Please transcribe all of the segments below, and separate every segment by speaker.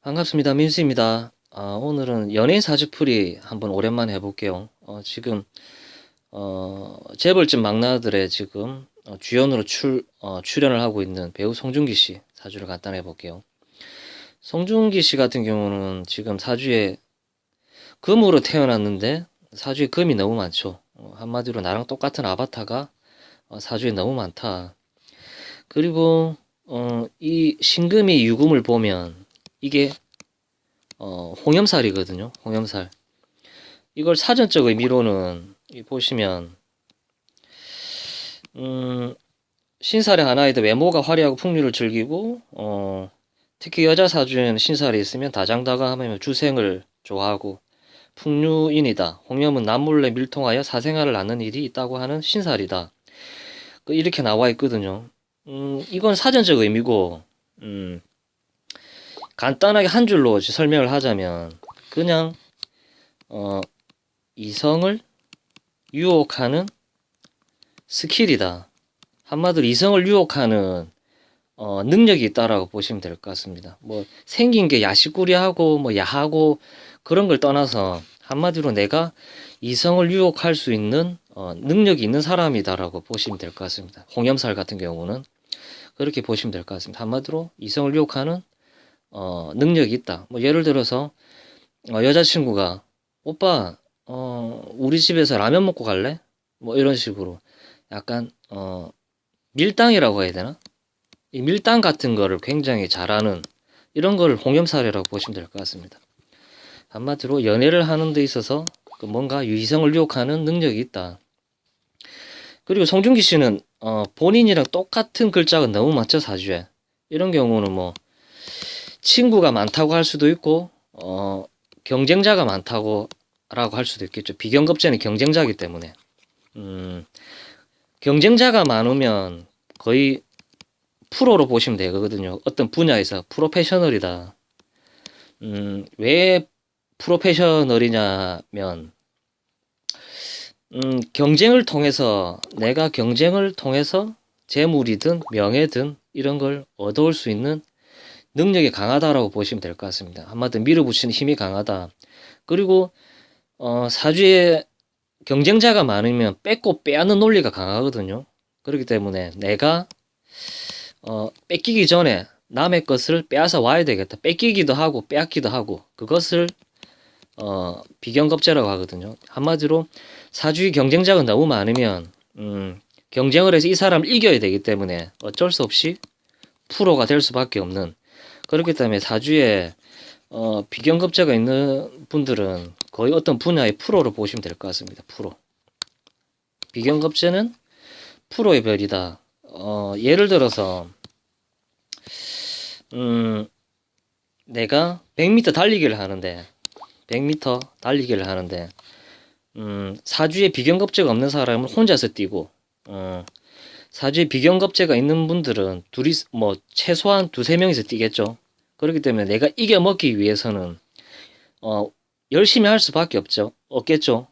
Speaker 1: 반갑습니다. 민수입니다. 오늘은 연예인 사주풀이 한번 오랜만에 해볼게요. 재벌집 막나들의 지금 주연으로 출연을 하고 있는 배우 송중기 씨 사주를 간단히 해볼게요. 송중기 씨 같은 경우는 지금 사주에 금으로 태어났는데 사주에 금이 너무 많죠. 한마디로 나랑 똑같은 아바타가 사주에 너무 많다. 그리고 이 신금이 유금을 보면 이게 홍염살이거든요. 홍염살. 이걸 사전적 의미로는 보시면 신살의 하나이다. 외모가 화려하고 풍류를 즐기고 특히 여자 사주에는 신살이 있으면 다장다감하며 주생을 좋아하고 풍류인이다. 홍염은 남몰래 밀통하여 사생활을 낳는 일이 있다고 하는 신살이다. 이렇게 나와 있거든요. 이건 사전적 의미고 간단하게 한 줄로 설명을 하자면 그냥 이성을 유혹하는 스킬이다. 한마디로 이성을 유혹하는 능력이 있다라고 보시면 될 것 같습니다. 뭐 생긴 게 야시꾸리하고 뭐 야하고 그런 걸 떠나서 한마디로 내가 이성을 유혹할 수 있는 능력이 있는 사람이다라고 보시면 될 것 같습니다. 홍염살 같은 경우는 그렇게 보시면 될 것 같습니다. 한마디로 이성을 유혹하는 능력이 있다. 뭐 예를 들어서 여자친구가 오빠 우리 집에서 라면 먹고 갈래? 뭐 이런 식으로 약간 밀당이라고 해야 되나? 이 밀당 같은 거를 굉장히 잘하는 이런 걸 홍염살이라고 보시면 될 것 같습니다. 한마디로 연애를 하는 데 있어서 뭔가 이성을 유혹하는 능력이 있다. 그리고 송중기 씨는 본인이랑 똑같은 글자가 너무 많죠, 사주에. 이런 경우는 뭐 친구가 많다고 할 수도 있고 경쟁자가 많다고 라고 할 수도 있겠죠. 비경급제는 경쟁자이기 때문에 경쟁자가 많으면 거의 프로로 보시면 되거든요. 어떤 분야에서 프로페셔널이다. 왜 프로페셔널이냐면 경쟁을 통해서 내가 경쟁을 통해서 재물이든 명예든 이런 걸 얻어올 수 있는 능력이 강하다라고 보시면 될 것 같습니다. 한마디로 밀어붙이는 힘이 강하다. 그리고 사주에 경쟁자가 많으면 뺏고 빼앗는 논리가 강하거든요. 그렇기 때문에 내가 뺏기기 전에 남의 것을 빼앗아 와야 되겠다. 뺏기기도 하고 빼앗기도 하고 그것을 비경겁제라고 하거든요. 한마디로 사주의 경쟁자가 너무 많으면 경쟁을 해서 이 사람을 이겨야 되기 때문에 어쩔 수 없이 프로가 될 수밖에 없는 그렇기 때문에 사주에 비경급제가 있는 분들은 거의 어떤 분야의 프로로 보시면 될 것 같습니다. 프로. 비경급제는 프로의 별이다. 예를 들어서 내가 100m 달리기를 하는데 100m 달리기를 하는데 사주에 비경급제가 없는 사람은 혼자서 뛰고 사주에 비경급제가 있는 분들은 둘이 뭐 최소한 두세 명이서 뛰겠죠. 그렇기 때문에 내가 이겨먹기 위해서는 열심히 할 수밖에 없겠죠.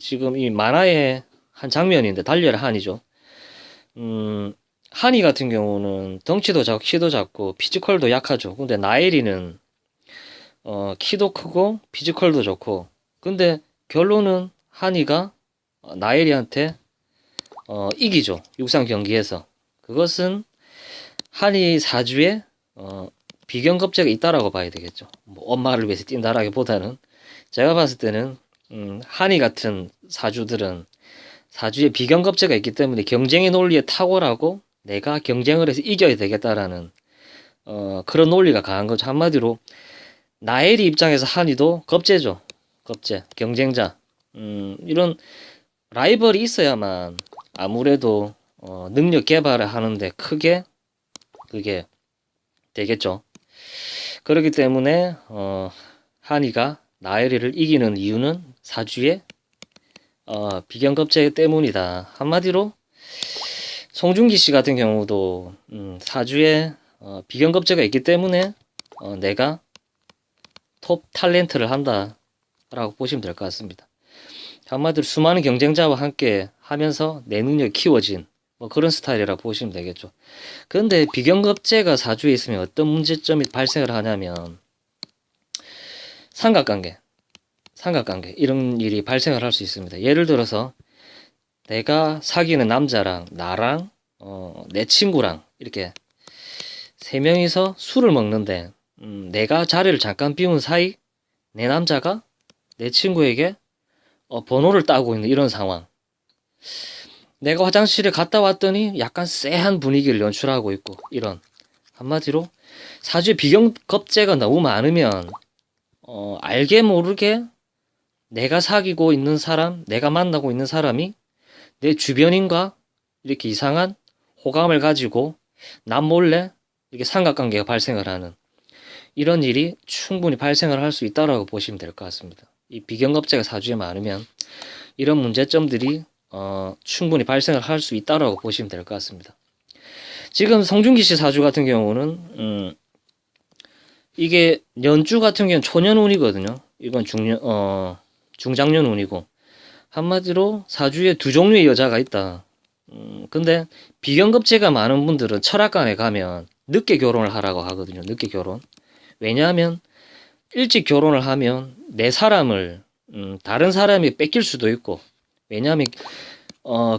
Speaker 1: 지금 이 만화의 한 장면인데 달려라 한이죠. 한이 같은 경우는 덩치도 작고 키도 작고 피지컬도 약하죠. 근데 나엘이는 키도 크고 피지컬도 좋고 근데 결론은 한이가 나엘이한테 이기죠. 육상 경기에서. 그것은 한이 사주에 비경급제가 있다라고 봐야 되겠죠. 뭐 엄마를 위해서 뛴다라기보다는 제가 봤을 때는 한이 같은 사주들은 사주에 비경급제가 있기 때문에 경쟁의 논리에 탁월하고 내가 경쟁을 해서 이겨야 되겠다라는 그런 논리가 강한 거죠. 한마디로 나엘이 입장에서 한이도 겁제죠. 겁제, 경쟁자. 이런 라이벌이 있어야만 아무래도 능력 개발을 하는데 크게 그게 되겠죠. 그렇기 때문에 한이가 나엘이를 이기는 이유는 사주의 비경급제 때문이다. 한마디로 송중기 씨 같은 경우도 사주에 비경급제가 있기 때문에 내가 톱 탤런트를 한다라고 보시면 될 것 같습니다. 한마디로 수많은 경쟁자와 함께 하면서 내 능력이 키워진 뭐 그런 스타일이라고 보시면 되겠죠. 그런데 비경급제가 사주에 있으면 어떤 문제점이 발생을 하냐면 삼각관계 이런 일이 발생을 할 수 있습니다. 예를 들어서 내가 사귀는 남자랑 나랑 내 친구랑 이렇게 세 명이서 술을 먹는데 내가 자리를 잠깐 비운 사이 내 남자가 내 친구에게 번호를 따고 있는 이런 상황. 내가 화장실에 갔다 왔더니 약간 쎄한 분위기를 연출하고 있고 이런 한마디로 사주에 비경겁제가 너무 많으면 알게 모르게 내가 사귀고 있는 사람, 내가 만나고 있는 사람이 내 주변인과 이렇게 이상한 호감을 가지고 남 몰래 이렇게 삼각관계가 발생을 하는 이런 일이 충분히 발생을 할 수 있다라고 보시면 될 것 같습니다. 이 비경겁제가 사주에 많으면 이런 문제점들이 충분히 발생을 할 수 있다라고 보시면 될 것 같습니다. 지금 송중기 씨 사주 같은 경우는 이게 연주 같은 경우는 초년운이거든요. 이건 중장년운이고 한마디로 사주에 두 종류의 여자가 있다. 근데 비경겁제가 많은 분들은 철학관에 가면 늦게 결혼을 하라고 하거든요. 늦게 결혼. 왜냐하면 일찍 결혼을 하면 내 사람을 다른 사람이 뺏길 수도 있고 왜냐하면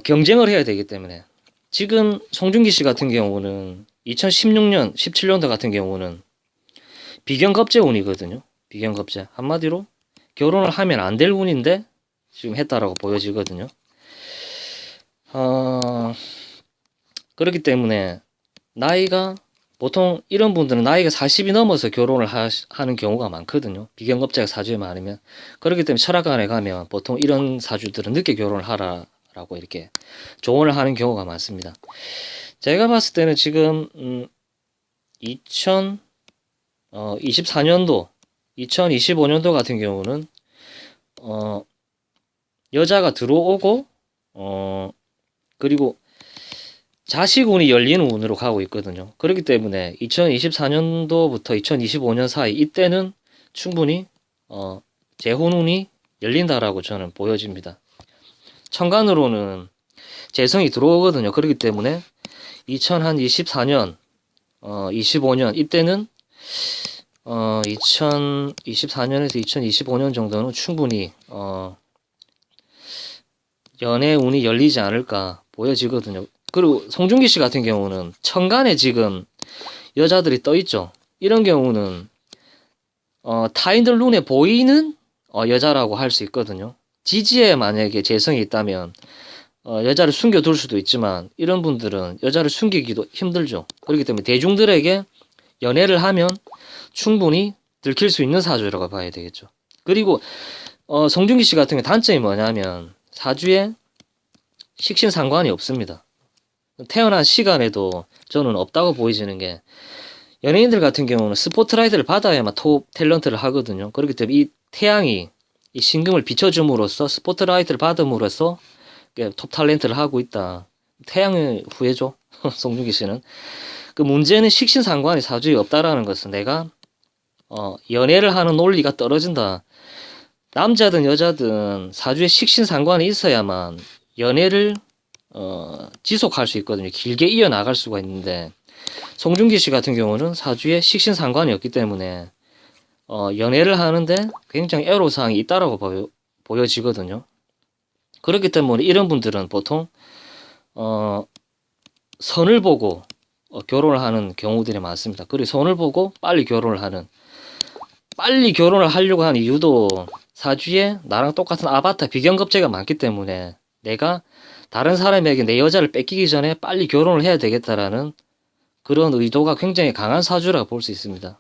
Speaker 1: 경쟁을 해야 되기 때문에 지금 송중기 씨 같은 경우는 2016년, 17년도 같은 경우는 비경겁제 운이거든요. 비경겁제. 한마디로 결혼을 하면 안 될 운인데 지금 했다라고 보여지거든요. 그렇기 때문에 나이가 보통 이런 분들은 나이가 40이 넘어서 결혼을 하는 경우가 많거든요. 비경겁제가 사주에 많으면. 그렇기 때문에 철학관에 가면 보통 이런 사주들은 늦게 결혼을 하라라고 이렇게 조언을 하는 경우가 많습니다. 제가 봤을 때는 지금 2024년도, 2025년도 같은 경우는 여자가 들어오고 그리고 자식운이 열리는 운으로 가고 있거든요. 그렇기 때문에 2024년도부터 2025년 사이 이때는 충분히 재혼운이 열린다라고 저는 보여집니다. 천간으로는 재성이 들어오거든요. 그렇기 때문에 2024년, 25년 이때는 2024년에서 2025년 정도는 충분히 연애 운이 열리지 않을까 보여지거든요. 그리고 송중기 씨 같은 경우는 천간에 지금 여자들이 떠 있죠. 이런 경우는 타인들 눈에 보이는 여자라고 할 수 있거든요. 지지에 만약에 재성이 있다면 여자를 숨겨둘 수도 있지만 이런 분들은 여자를 숨기기도 힘들죠. 그렇기 때문에 대중들에게 연애를 하면 충분히 들킬 수 있는 사주라고 봐야 되겠죠. 그리고 송중기 씨 같은 경우 단점이 뭐냐면 사주에 식신상관이 없습니다. 태어난 시간에도 저는 없다고 보이지는 게 연예인들 같은 경우는 스포트라이트를 받아야만 톱 탤런트를 하거든요. 그렇기 때문에 이 태양이 이 신금을 비춰줌으로써 스포트라이트를 받음으로써 톱 탤런트를 하고 있다. 태양의 후예죠. 송중기 씨는. 그 문제는 식신상관이 사주에 없다라는 것은 내가 연애를 하는 논리가 떨어진다. 남자든 여자든 사주에 식신상관이 있어야만 연애를 지속할 수 있거든요. 길게 이어나갈 수가 있는데 송중기 씨 같은 경우는 사주에 식신상관이 없기 때문에 연애를 하는데 굉장히 애로사항이 있다라고 보여지거든요. 그렇기 때문에 이런 분들은 보통 선을 보고 결혼을 하는 경우들이 많습니다. 그리고 선을 보고 빨리 결혼을 하려고 하는 이유도 사주에 나랑 똑같은 아바타 비경겁제가 많기 때문에 내가 다른 사람에게 내 여자를 뺏기기 전에 빨리 결혼을 해야 되겠다라는 그런 의도가 굉장히 강한 사주라고 볼 수 있습니다.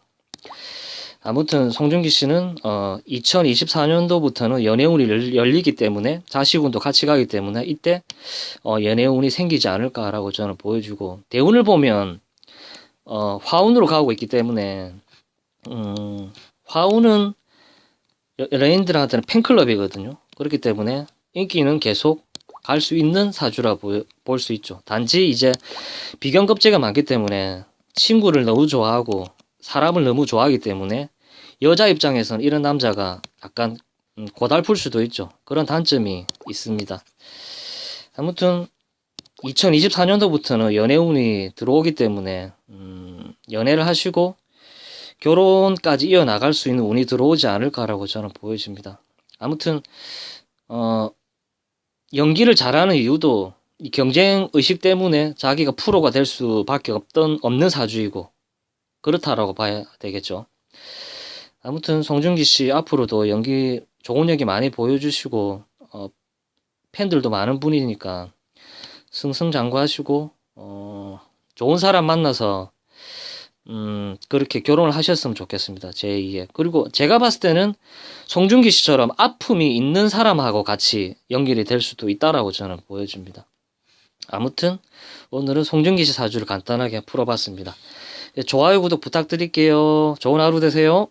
Speaker 1: 아무튼 송중기 씨는 2024년도부터는 연애운이 열리기 때문에 자식운도 같이 가기 때문에 이때 연애운이 생기지 않을까라고 저는 보여주고 대운을 보면 화운으로 가고 있기 때문에 화운은 연예인들한테는 팬클럽이거든요. 그렇기 때문에 인기는 계속 갈 수 있는 사주라 볼 수 있죠. 단지 이제 비경겁제가 많기 때문에 친구를 너무 좋아하고 사람을 너무 좋아하기 때문에 여자 입장에서는 이런 남자가 약간 고달플 수도 있죠. 그런 단점이 있습니다. 아무튼 2024년도부터는 연애운이 들어오기 때문에 연애를 하시고 결혼까지 이어나갈 수 있는 운이 들어오지 않을까라고 저는 보여집니다. 아무튼 연기를 잘하는 이유도 이 경쟁 의식 때문에 자기가 프로가 될 수밖에 없는 사주이고 그렇다라고 봐야 되겠죠. 아무튼 송중기 씨 앞으로도 연기 좋은 연기 많이 보여주시고 팬들도 많은 분이니까 승승장구하시고 좋은 사람 만나서 그렇게 결혼을 하셨으면 좋겠습니다. 제2의. 그리고 제가 봤을 때는 송중기 씨처럼 아픔이 있는 사람하고 같이 연결이 될 수도 있다라고 저는 보여집니다. 아무튼 오늘은 송중기 씨 사주를 간단하게 풀어봤습니다. 좋아요, 구독 부탁드릴게요. 좋은 하루 되세요.